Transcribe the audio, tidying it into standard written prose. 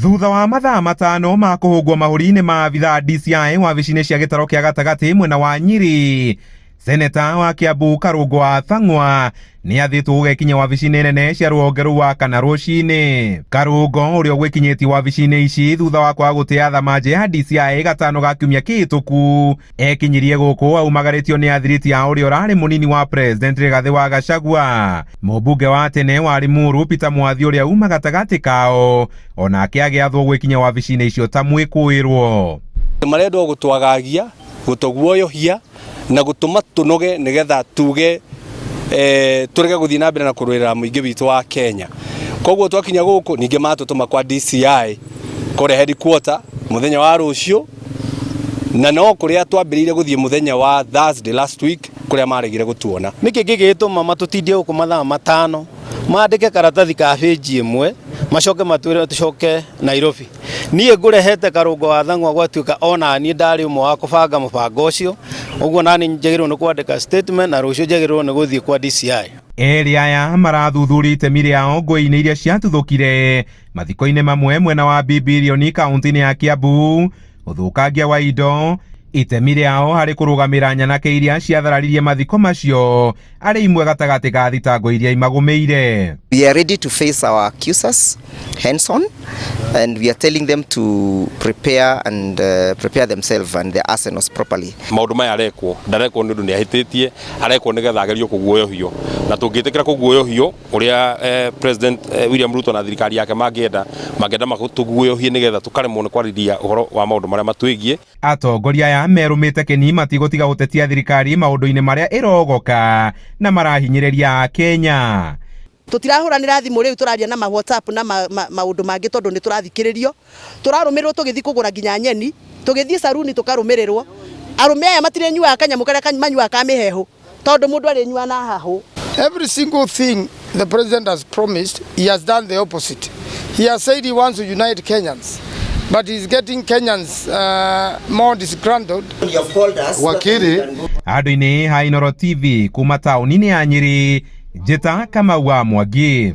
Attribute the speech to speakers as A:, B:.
A: Thutha wa mathaa matano ma kuhungwo mahuri-ini ma abitha DCI wabici-ini cia gitaro kia gatagati mwena wa Nyeri, seneta wa Kiambu Karungo wa Thang'wa ni athitwo gukinya wabici-ini nene cia ruhonge rwa kana rucini. Karungo uria gwikinyiti wabici-ini ici thutha wa kwaga gutia thamaje ya DCI gatano ga kiumia kihituku ekinyirie guku aumagaritio ni athiriti ya uria urari munini wa president Rigathi wa Gachagua. Mubunge wa tene wa Limuru Peter Mwathi uria uma gatagati kao onake agiathwo gwikinya wabici-ini icio ta mwikuirwo.
B: Marendo gutwagagia gutoguoyohia na gutuma tunoge nigetha tuge turege guthii na mbere na kurwirira muingi witu wa Kenya. Koguo twakinya guku ninge matutuma kwa DCI kore headquarter muthenya wa rucio na no kuria twambirire guthii muthenya wa Thursday last week kuria maregire gutuona.
C: Niki gigituma matutindie guku mathaa matano maandike karatathi ka page imwe macoke matwire tucoke Nairobi. Niĩ ngurehete Karungo wa Thang'wa gwatuika ona ni ndari umwe wa kubanga mubango ucio uguo nani njagirwo ni kwandika statement na rucio njagirwo ni guthii kwa DCI.
A: Eri aya marathuthuri itemi riao ngũi-inĩ iria ciatuthũkire mathiko-inĩ mamwe mwena wa Bibilioni kaunti-inĩ ya Kiambu, uthukangia wa indo, itemi riao hari kurugamira nyanake iria ciathararirie mathiko macio ari imwe gatagati ga thitango iria imagumeire.
D: We are ready to face our accusers hands on, and we are telling them to prepare themselves and their arsenals properly.
B: Maundu maya arekwo ndarekwo ni undu ni ahititie arekwo nigetha agerio kuguoyohio na tungitikira kuguoyohio uria president William Ruto na thirikari yake mangenda magutuguoyohie nigetha tukaremwo ni kwariria uhoro wa maundu maria matwigie.
A: Atongoria aya merumite keni matigutiga gutetia thirikari maundu-ini maria irogoka na marahinyiriria Kenya.
E: Tutirahuranira thimu riu turaria na WhatsApp na maundu mangi tondu ni turathikiririo, turarumirwo tugithi kugura nginya nyeni, tugithi saruni tukarumirirwo. Arume aya matire nyua kanyamu karia manyua ka mihehu tondu mundu ari nyua na hahu.
F: Every single thing the president has promised, he has done the opposite. He has said he wants to unite Kenyans, but he's getting Kenyans more disgruntled.
A: Wakiri Andu-ini ha Inooro TV kuma tauni-ini ya Nyeri, Njeta Kamau wa Mwangi.